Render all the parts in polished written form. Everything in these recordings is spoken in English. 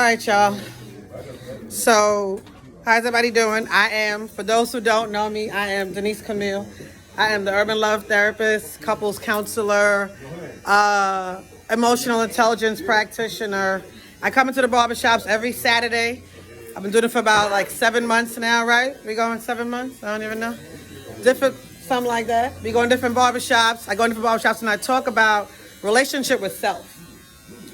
right, y'all. So, how's everybody doing? For those who don't know me, I am Denise Camille. I am the urban love therapist, couples counselor, emotional intelligence practitioner. I come into the barbershops every Saturday. I've been doing it for about like 7 months now, right? We going 7 months? I don't even know. Something like that. We go in different barbershops. I go in different barbershops and I talk about relationship with self,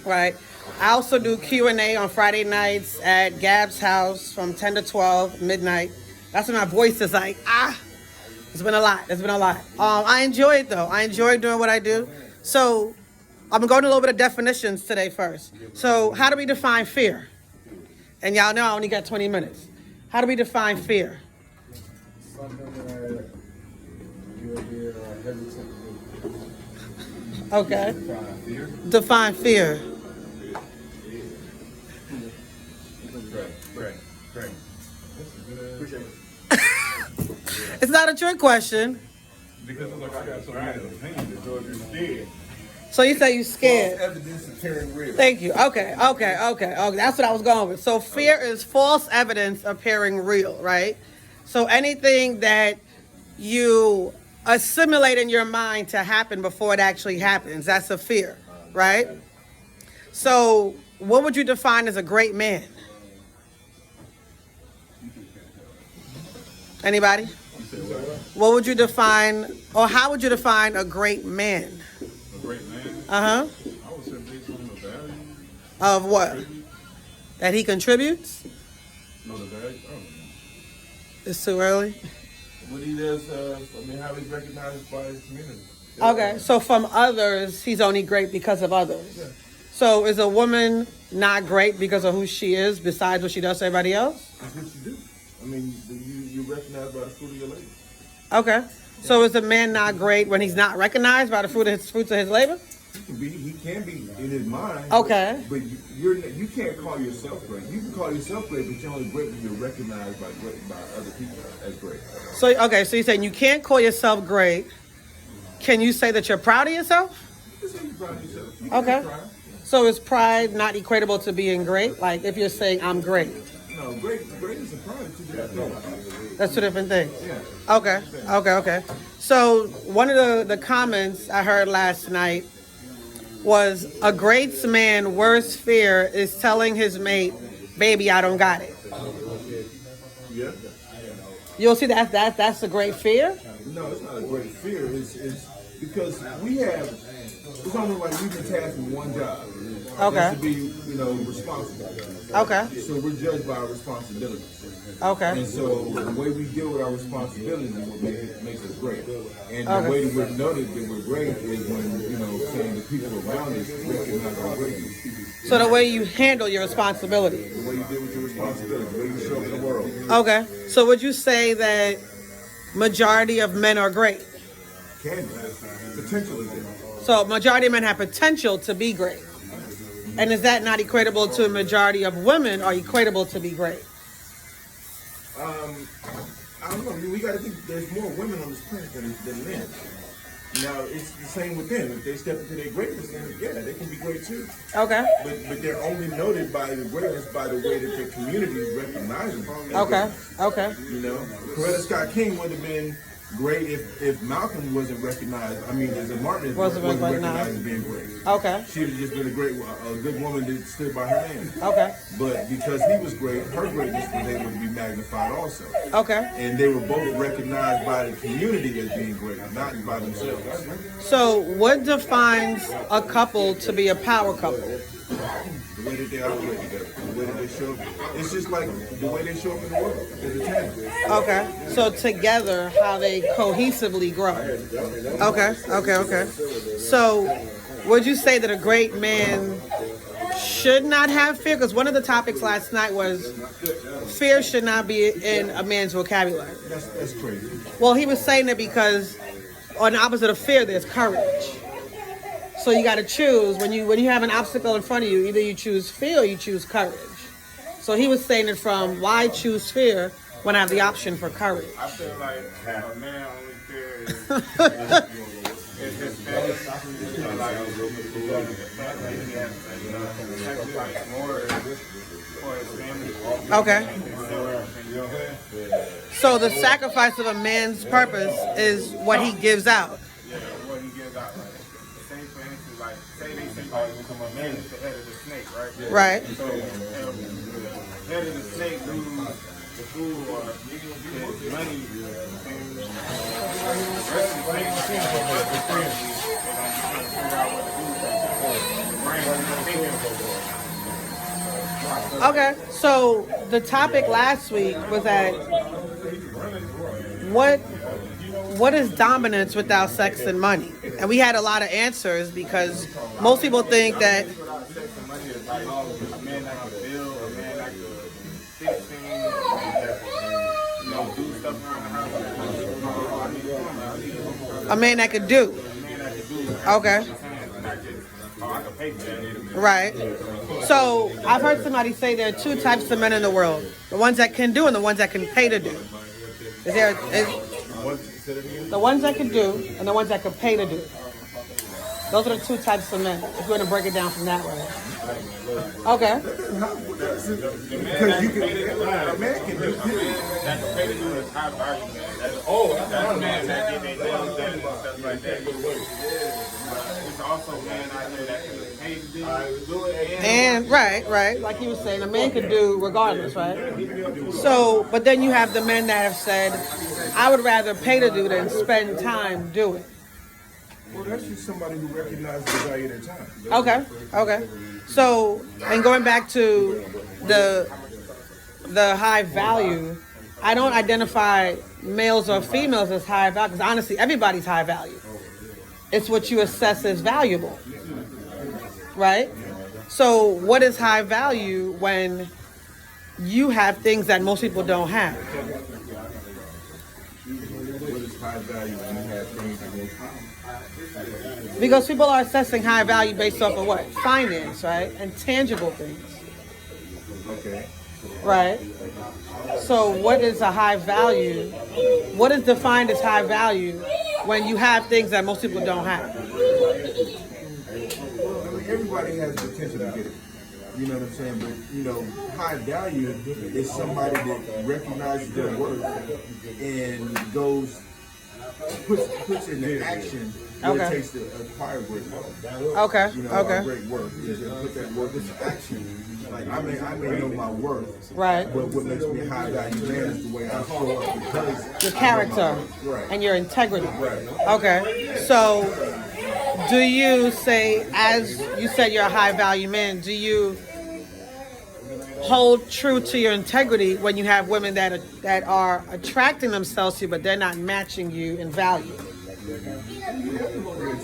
right? I also do Q&A on Friday nights at Gab's house from 10 to 12 midnight. That's when my voice is like, It's been a lot. I enjoy it though. I enjoy doing what I do. So I'm going to go into a little bit of definitions today first. So how do we define fear? And y'all know I only got 20 minutes. How do we define fear? Okay. Define fear. It's not a trick question. Because it's like I got so many opinions that George is scared. So you say you scared. False evidence appearing real. Thank you. Okay. That's what I was going with. So fear is false evidence appearing real, right? So anything that you assimilate in your mind to happen before it actually happens, that's a fear, right? So what would you define as a great man? Anybody? What would you define, or how would you define a great man? A great man? I would say based on the value. Of what? That he contributes? No, the value. Oh. It's too early. What he does, how he's recognized by his community. Okay, so from others, he's only great because of others. Yeah. So is a woman not great because of who she is, besides what she does to everybody else? That's what you do. You recognize by the fruit of your labor. Okay. So is a man not great when he's not recognized by the fruits of his labor? He can be in his mind. Okay. But you can't call yourself great. You can call yourself great, but you're only great when you're recognized by other people as great. So you're saying you can't call yourself great. Can you say that you're proud of yourself? You can say you're proud of yourself. You Okay. Pride. So is pride not equatable to being great? Like if you're saying I'm great. No, greatness and pride are two different things. That's two different things. Yeah. Okay. So one of the comments I heard last night was a great man's worst fear is telling his mate, "Baby, I don't got it." Yeah. You'll see that's a great fear. No, it's not a great fear. It's because it's almost like we've been tasked with one job. Okay. That's to be, responsible. Okay. So we're judged by our responsibilities. Okay. And so the way we deal with our responsibilities is what makes us great. And the way that we're noted that we're great is when, saying the people around us recognize our greatness. So the way you handle your responsibility. The way you deal with your responsibility, the way you show up in the world. Okay. So would you say that majority of men are great? Can be. Potentially great. So majority of men have potential to be great. And is that not equatable to a majority of women or equatable to be great? I don't know. We got to think there's more women on this planet than men. Now, it's the same with them. If they step into their greatness, then they can be great too. Okay. But they're only noted by the greatness by the way that their community recognizes them. Okay. Coretta Scott King would have been great if Malcolm wasn't recognized. As a Martin wasn't recognized as being great. Okay. She would have just been a good woman that stood by her name. Okay. But because he was great, her greatness was able to be magnified also. Okay. And they were both recognized by the community as being great, not by themselves. So what defines a couple to be a power couple? The way that they operate together, the way that they show up. It's just like the way they show up in the world as a team. Okay. So together, how they cohesively grow. Okay. So would you say that a great man should not have fear? Because one of the topics last night was fear should not be in a man's vocabulary. That's crazy. Well, he was saying it because on the opposite of fear, there's courage. So you got to choose when you have an obstacle in front of you. Either you choose fear or you choose courage. So he was saying it from why choose fear when I have the option for courage. I feel like a man only fear is his Okay. So the sacrifice of a man's purpose is what he gives out. Yeah, what he gives out. Say for instance, like say they say like a man is the head of the snake, right? Right. So the head of the snake lose the food or his money, and the rest of the snake they're gonna be trying to figure out what to do. The brain is thinking. Okay. So the topic last week was that what is dominance without sex and money? And we had a lot of answers because most people think that Without sex and money is like a man that can build, a man that can fix things, a man that can, you know, do stuff around the house. I mean, a man that could do. a man that can do. Okay. Not just, oh, I can pay for that. Right. So I've heard somebody say there are two types of men in the world: the ones that can do and the ones that can pay to do. The ones that can do and the ones that can pay to do. Those are the two types of men. If you want to break it down from that way. Okay. Because you can, a man can do That can pay to do is high value man. That's a man that get their nails done and stuff like that. It's also man out there that can pay to do it. And right, like he was saying, a man could do regardless, right? So, but then you have the men that have said, I would rather pay to do than spend time doing. Well, that's just somebody who recognizes the value of their time. Okay. So, and going back to the high value, I don't identify males or females as high value because honestly, everybody's high value. It's what you assess as valuable, right? So, what is high value when you have things that most people don't have? What is high value when you have things that most people? Because people are assessing high value based off of what? Finance, right? And tangible things, Okay. right? So what is a high value? What is defined as high value when you have things that most people don't have? I mean, everybody has the potential to get it. You know what I'm saying? But, you know, high value is somebody that recognizes their worth and goes, puts into action what it takes to acquire great worth. Okay, You know, okay. great worth is to put that worth into action. Like, I may know my worth, Right. but what makes me a high value man is the way I show up because Your character Right. and your integrity. Right. Okay. So do you say, as you said you're a high value man, do you hold true to your integrity when you have women that are attracting themselves to you, but they're not matching you in value?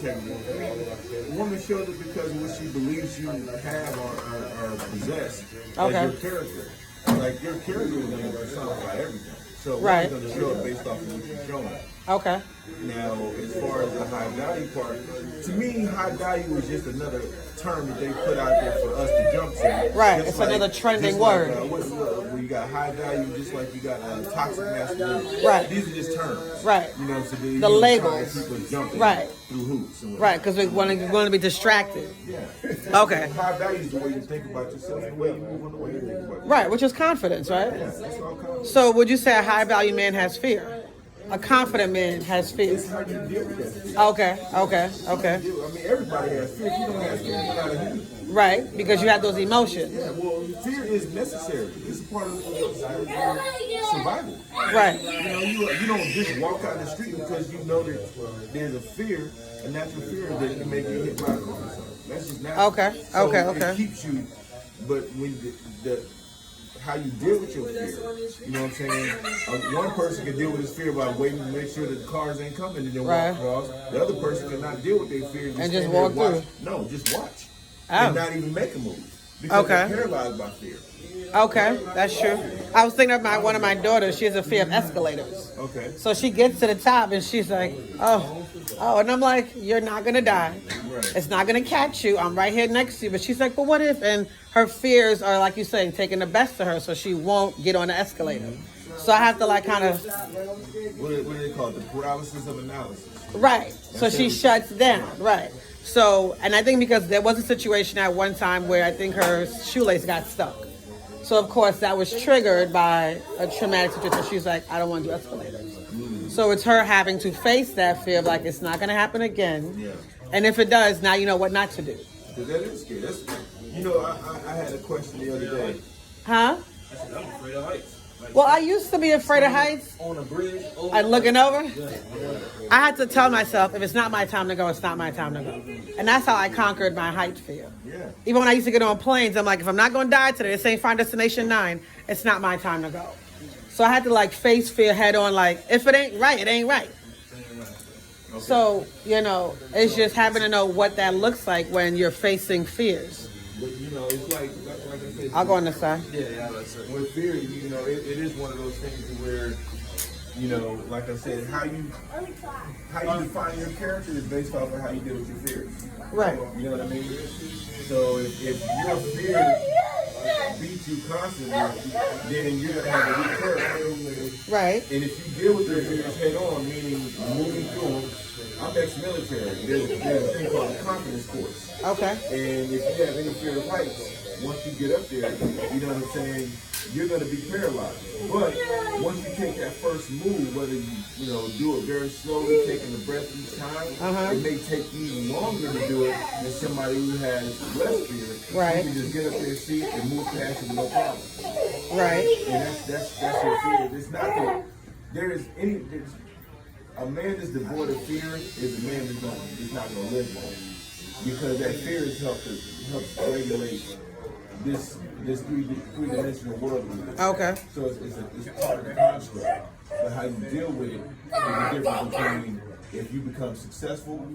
A woman shows it because of what she believes you have or possess Okay. as your character. Like your character is going to personify everything. So Right. it's going to show it based off of what you're showing. Okay. Now, as far as the high value part, to me, high value is just another term that they put out there for us to jump to. Right, Just it's another trending just word. Where you got high value, just like you got toxic masculinity. Right. These are just terms. Right. You know, so they The use labels. to keep us jumping Right. through hoops. And Right, because we want to be distracted. Yeah. Okay. High value is the way you think about yourself, the way you move, and the way you think about yourself. Right, which is confidence, right? That's all comes. So would you say a high value man has fear? A confident man has fear. It's how you deal with that. Okay. I mean, everybody has fear. If you don't have fear, you're not a human. Right, because you have those emotions. Yeah, well, fear is necessary. It's a part of survival. Right. You know, you don't just walk out the street because you know that there's a fear, a natural fear that can make you hit by a car or something. That's just natural. Okay, So okay. It keeps you, but when the how you deal with your fear, you know what I'm saying? One person can deal with his fear by waiting to make sure that the cars ain't coming and then Right. walk across. The other person cannot deal with their fear And just stand there walk watch. through. No, just watch. Oh. And not even make a move. Because Okay. they're paralyzed by fear. Okay, that's true. I was thinking of one of my daughters. She has a fear of escalators. Okay. So she gets to the top and she's like, oh, and I'm like, you're not gonna die. Right. It's not gonna catch you. I'm right here next to you. But she's like, but what if? And her fears are, like you say, taking the best of her, so she won't get on the escalator. So I have to like kind of, What do they call it? The paralysis of analysis. right. So she shuts down, right. So, and I think because there was a situation at one time where I think her shoelace got stuck. So of course that was triggered by a traumatic situation. She's like, I don't want to do escalators. So it's her having to face that fear of like, it's not going to happen again. Yeah. And if it does, now you know what not to do. Because that is scary. You know, I had a question the other day. Huh? I said, I'm afraid of heights. Well, I used to be afraid of heights. On a bridge. And looking over, I had to tell myself, if it's not my time to go, it's not my time to go. And that's how I conquered my height fear. Yeah. Even when I used to get on planes, I'm like, if I'm not going to die today, this ain't Final Destination 9, it's not my time to go. So I had to like face fear head on, like, if it ain't right, it ain't right. Okay. So, you know, it's just having to know what that looks like when you're facing fears. But, you know, it's like I said. I'll go on this side. Yeah, that's it. With fear, you know, it is one of those things where, you know, like I said, how you define your character is based off of how you deal with your fears. Right. You know what I mean? So if your fear beats you constantly, then you're gonna have a weak character. Right. And if you deal with your fears head on, meaning moving through them, I'm ex-military. There's a thing called a confidence course. Okay. And if you have any fear of heights, once you get up there, you know what I'm saying, you're going to be paralyzed. But once you take that first move, whether you know, do it very slowly, taking the breath each time, it may take you longer to do it than somebody who has less fear. Right. You can just get up there, see it, and move past it with no problem. Right. And that's your fear. It's not that a man that's devoid of fear is a man that's not going to live long. Because that fear has helps regulate this three-dimensional world. Okay. So it's part of the construct. But how you deal with it is the difference between if you become successful,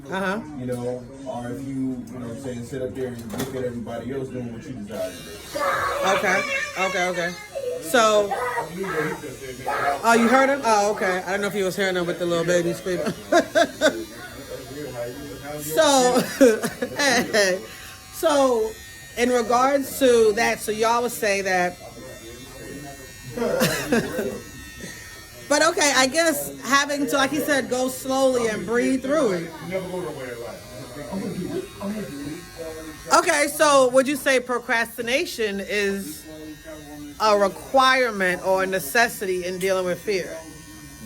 you know, or if you know what I'm saying, sit up there and look at everybody else doing what you desire to do. Okay. So, oh, you heard him? Oh, okay. I don't know if he was hearing him with the little baby screaming. So, in regards to that, so y'all would say that. But okay, I guess having to, like he said, go slowly and breathe through it. Never go nowhere in life. Okay, so would you say procrastination is a requirement or a necessity in dealing with fear?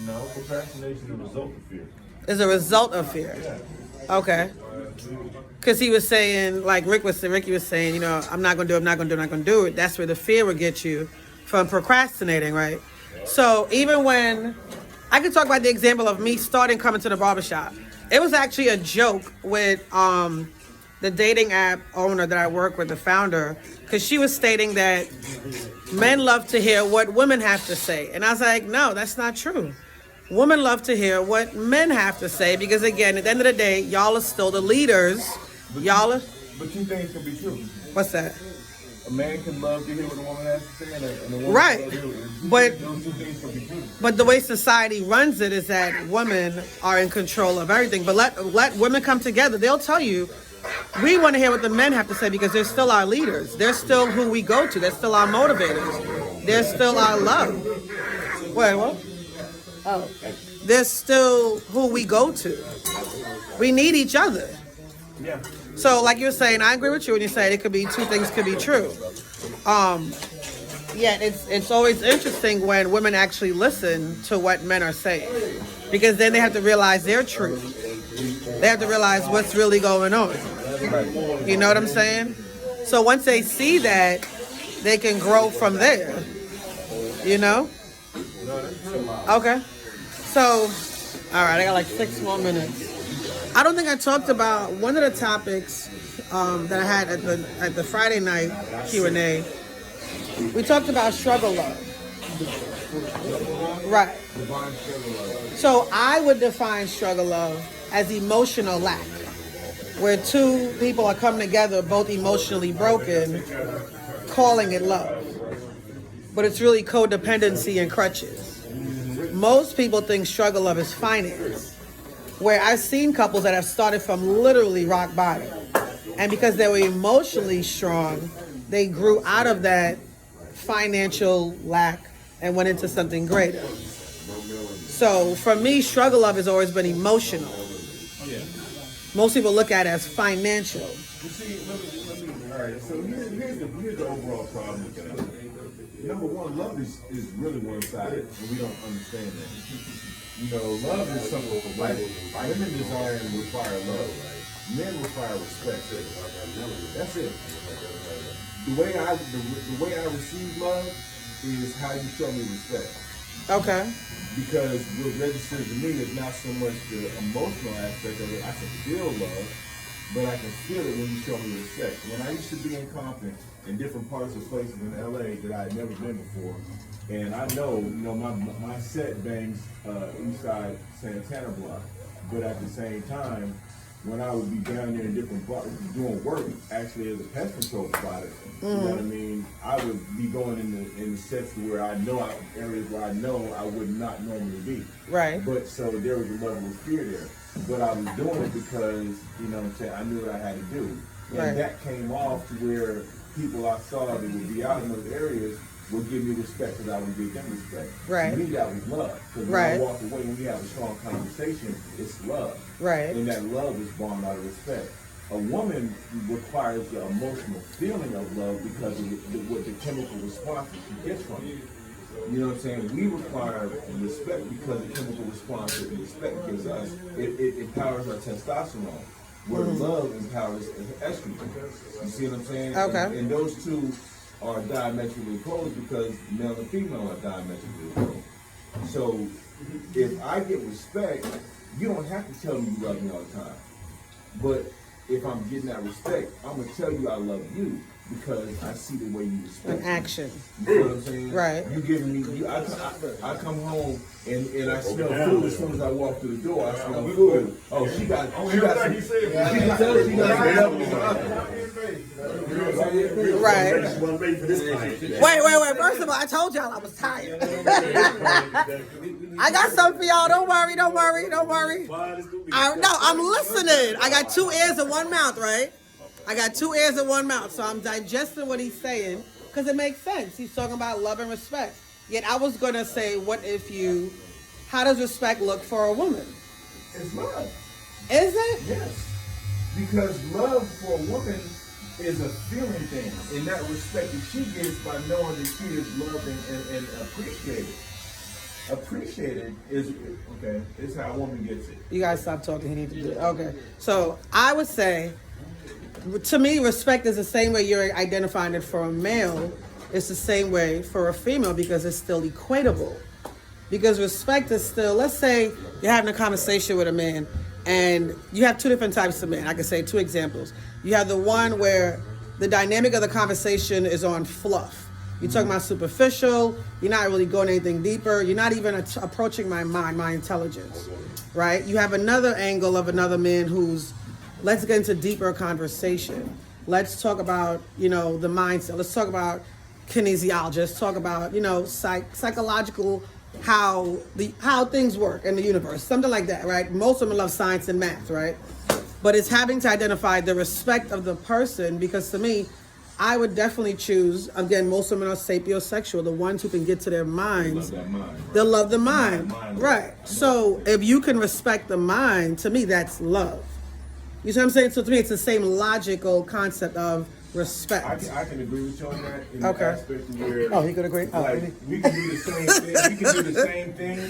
No, procrastination is a result of fear. Is a result of fear. Okay. Because he was saying, like Ricky was saying, you know, I'm not going to do it. That's where the fear would get you from procrastinating, right? So even when, I can talk about the example of me starting coming to the barbershop. It was actually a joke with the dating app owner that I work with, the founder, because she was stating that men love to hear what women have to say. And I was like, no, that's not true. Women love to hear what men have to say because, again, at the end of the day, y'all are still the leaders. But two things can be true. What's that? A man can love to hear what a woman has to say, and a woman Right. can love to hear But those two things can be true. But the way society runs it is that women are in control of everything. But let women come together. They'll tell you, we want to hear what the men have to say because they're still our leaders. They're still who we go to. They're still our motivators. They're still our love. Wait, what? Oh. They're still who we go to. We need each other. Yeah. So like you're saying, I agree with you when you say it could be two things could be true. Yeah, it's always interesting when women actually listen to what men are saying because then they have to realize their truth. They have to realize what's really going on. You know what I'm saying? So once they see that, they can grow from there. You know? Okay. So, all right, I got like 6 more minutes. I don't think I talked about one of the topics that I had at the Friday night Q&A. We talked about struggle love. Right. So I would define struggle love as emotional lack, where two people are coming together, both emotionally broken, calling it love. But it's really codependency and crutches. Most people think struggle love is finance, where I've seen couples that have started from literally rock bottom. And because they were emotionally strong, they grew out of that financial lack and went into something greater. So for me, struggle love has always been emotional. Most people look at it as financial. You see, all right, so here's the overall problem with that. Number one, love is really one-sided, and we don't understand that. You know, love is something like women desire and require love. Men require respect. That's it. The way I receive love is how you show me respect. Okay. Because what registers to me is not so much the emotional aspect of it. I can feel love, but I can feel it when you show me respect. When I used to be in Compton, in different parts of places in LA that I had never been before, and I know, my set bangs Eastside Santana block, but at the same time, when I would be down there in different bars doing work, actually as a pest control provider, you know what I mean? I would be going in the sets where I know areas where I know I would not normally be. Right. But so there was a level of fear there. But I was doing it because, you know what I'm saying, I knew what I had to do. And Right. that came off to where people I saw that would be out in those areas would give me respect because I would give them respect. Right. To me, that was love. Because when Right. I walk away, when we have a strong conversation, it's love. Right. And that love is born out of respect. A woman requires the emotional feeling of love because of what the chemical responses she gets from it. You know what I'm saying? We require respect because the chemical response that respect gives us, it empowers our testosterone. Where love empowers estrogen. You see what I'm saying? Okay. And those two are diametrically opposed because male and female are diametrically opposed. So if I get respect, you don't have to tell me you love me all the time. But if I'm getting that respect, I'm gonna tell you I love you because I see the way you respect An me. action. You know what I'm saying? Right. You giving me, I come home and I smell food as soon as I walk through the door. I smell food. Oh, she got some. She got Right. Wait. First of all, I told y'all I was tired. I got something for y'all. Don't worry. I'm listening. I got 2 ears and 1 mouth, right? I got 2 ears and 1 mouth, so I'm digesting what he's saying because it makes sense. He's talking about love and respect. Yet I was going to say, how does respect look for a woman? It's love. Is it? Yes. Because love for a woman is a feeling thing. And that respect that she gets by knowing that she is loved and appreciated. Appreciated is how a woman gets it. You guys stop talking. He needs to do it. Okay. So I would say, to me, respect is the same way you're identifying it for a male. It's the same way for a female because it's still equatable. Because respect is still, let's say you're having a conversation with a man and you have 2 different types of men. I can say 2 examples. You have the one where the dynamic of the conversation is on fluff. You're talking about superficial. You're not really going anything deeper. You're not even approaching my mind, my intelligence, right? You have another angle of another man who's, let's get into deeper conversation. Let's talk about, the mindset. Let's talk about kinesiology. Let's talk about, psychological, how things work in the universe. Something like that, right? Most of them love science and math, right? But it's having to identify the respect of the person because to me, I would definitely choose, again, most women are sapiosexual, the ones who can get to their minds. Love that mind, right? They'll love the mind. Right. So if you can respect the mind, to me, that's love. You see what I'm saying? So to me, it's the same logical concept of respect. I can agree with you on that in the aspect of where... Oh, he could agree? We can do the same thing. We can do the same thing.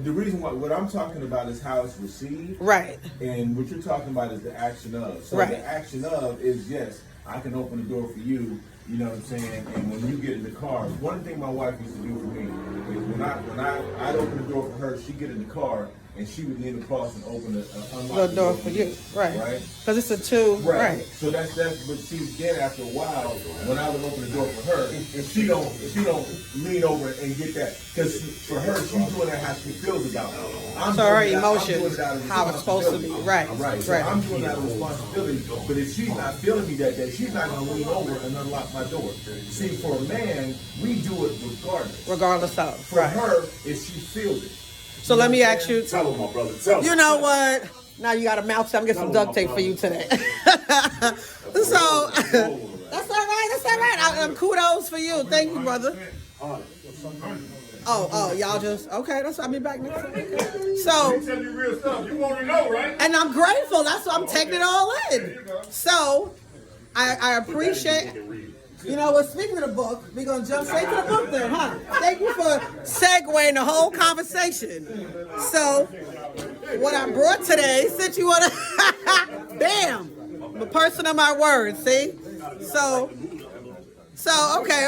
The reason why, what I'm talking about is how it's received. Right. And what you're talking about is the action of. So right. The action of is, yes, I can open the door for you, you know what I'm saying? And when you get in the car, one thing my wife used to do for me is when I'd open the door for her, she'd get in the car, and she would lean across and open unlock the door for you, right? Because it's a 2, right? So that's. But see, then after a while, when I would open the door for her, she don't lean over and get that because for her, she's doing that how she feels about it. So her emotions, how it's supposed to be, right? So I'm doing that responsibility. But if she's not feeling me that day, she's not going to lean over and unlock my door. See, for a man, we do it regardless of. For her, if she feels it. So let me ask you. Tell him, my brother. Tell him. You know what? Now you got a mouth. So I'm gonna get some duct tape for you today. So that's all right. Kudos for you. Thank you, brother. Oh, y'all just okay. That's why I'll be back next time. So, You tell you real stuff. You want to know, right? and I'm grateful. That's why I'm taking it all in. So, I appreciate. You know what? Speaking of the book, we're gonna jump straight to the book then, huh? Thank you for segueing the whole conversation. So, what I brought today, since you wanna, bam, I'm a person of my word. See, so okay.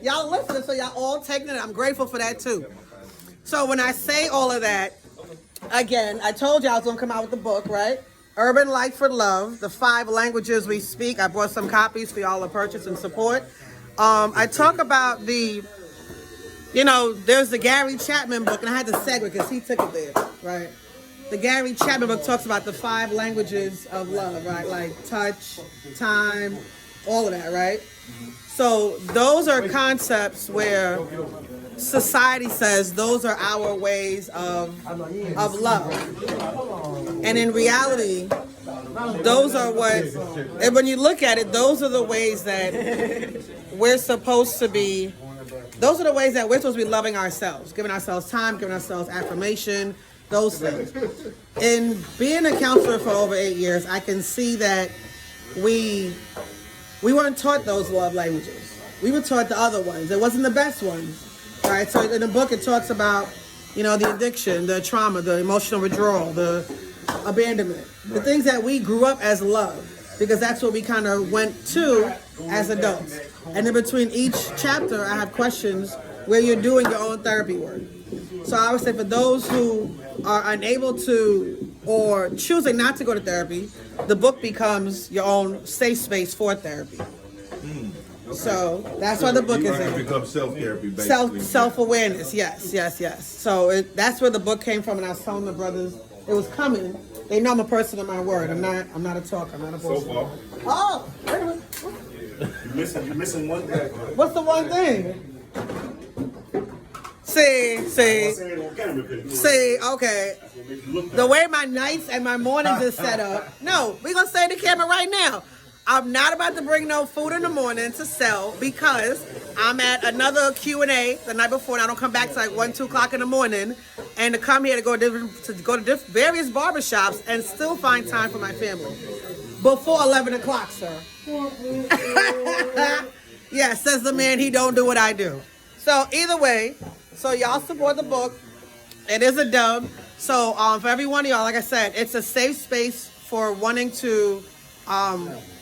Y'all listening, so y'all all taking it. I'm grateful for that too. So when I say all of that, again, I told you I was gonna come out with the book, right? Urban Life for Love, the 5 languages we speak. I brought some copies for y'all to purchase and support. I talk about there's the Gary Chapman book, and I had to segue because he took it there, right? The Gary Chapman book talks about the 5 languages of love, right? Like touch, time, all of that, right? So those are concepts where society says those are our ways of love. And in reality, those are and when you look at it, those are the ways that we're supposed to be, those are the ways that we're supposed to be loving ourselves, giving ourselves time, giving ourselves affirmation, those things. In being a counselor for over 8 years, I can see that we weren't taught those love languages. We were taught the other ones. It wasn't the best ones, right? So in the book, it talks about, the addiction, the trauma, the emotional withdrawal, the abandonment, the things that we grew up as love, because that's what we kind of went to as adults. And in between each chapter, I have questions where you're doing your own therapy work. So I would say for those who are unable to or choosing not to go to therapy, the book becomes your own safe space for therapy. So that's why the book is It in. becomes self-therapy, basically. Self-awareness, yes. So that's where the book came from, and I was telling the brothers it was coming. They know I'm a person of my word. I'm not a talker. I'm not a So bullshit. far. Oh, wait a minute. You're missing one thing. What's the one thing? See, okay. The way my nights and my mornings is set up. No, we're going to say the camera right now. I'm not about to bring no food in the morning to sell because I'm at another Q&A the night before, and I don't come back till like 1, 2 o'clock in the morning, and to come here to go to various barbershops and still find time for my family. Before 11 o'clock, sir. Yeah, says the man, he don't do what I do. So either way, so y'all support the book. It is a dub. So for every one of y'all, like I said, it's a safe space for wanting to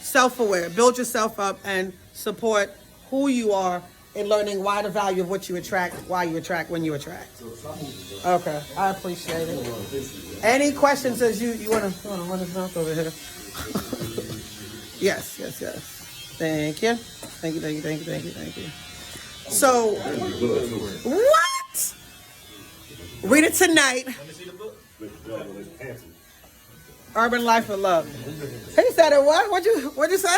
self-aware, build yourself up, and support who you are in learning why the value of what you attract, why you attract, when you attract. Okay, I appreciate it. Any questions as you want to run his mouth over here? Yes. Thank you. So, what? Read it tonight. Urban Life of Love. He said it what? What'd you say?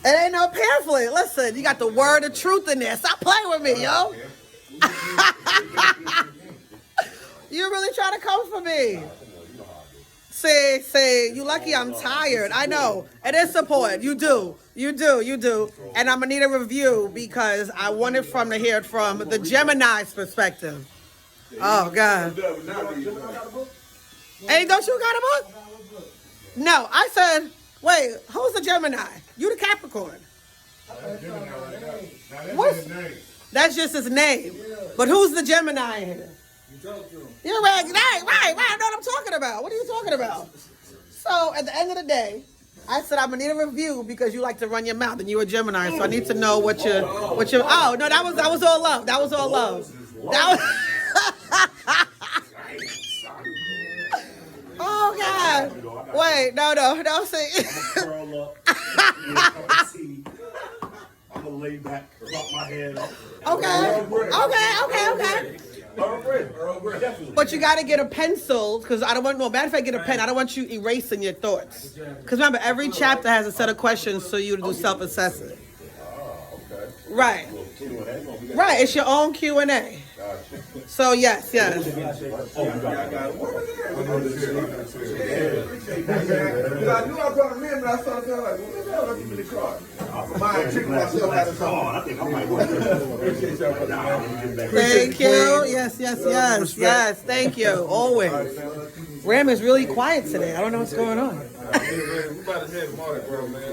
It ain't no pamphlet. Listen, you got the word of truth in there. Stop playing with me, yo. You really trying to come for me. Say, you lucky I'm tired. I know. It is support. You do. And I'm going to need a review because I want it to hear it from the Gemini's perspective. Oh, God. Hey, don't you got a book? No, I said, wait, who's the Gemini? You the Capricorn. What's, that's just his name. But who's the Gemini in here? You're right. I know what I'm talking about. What are you talking about? So at the end of the day, I said I'm gonna need a review because you like to run your mouth and you're a Gemini, so I need to know what your. Oh no, that was all love. That was all love. Oh God! Wait, no, see. I'm gonna lay back, rock my head up. Okay. But you got to get a pencil because I don't want. No matter if I get a pen, I don't want you erasing your thoughts. Because remember, every chapter has a set of questions for you to do self-assessment. Right. It's your own Q&A. So yes, yes. I knew I brought him in, but I started feeling like, what the hell? Let me in the car. Mind tricking myself out of something. I think I might want to appreciate y'all. Thank you. Yes, yes, yes, yes. Thank you. Always. Ram is really quiet today. I don't know what's going on. We about to head Mardi Gras, man.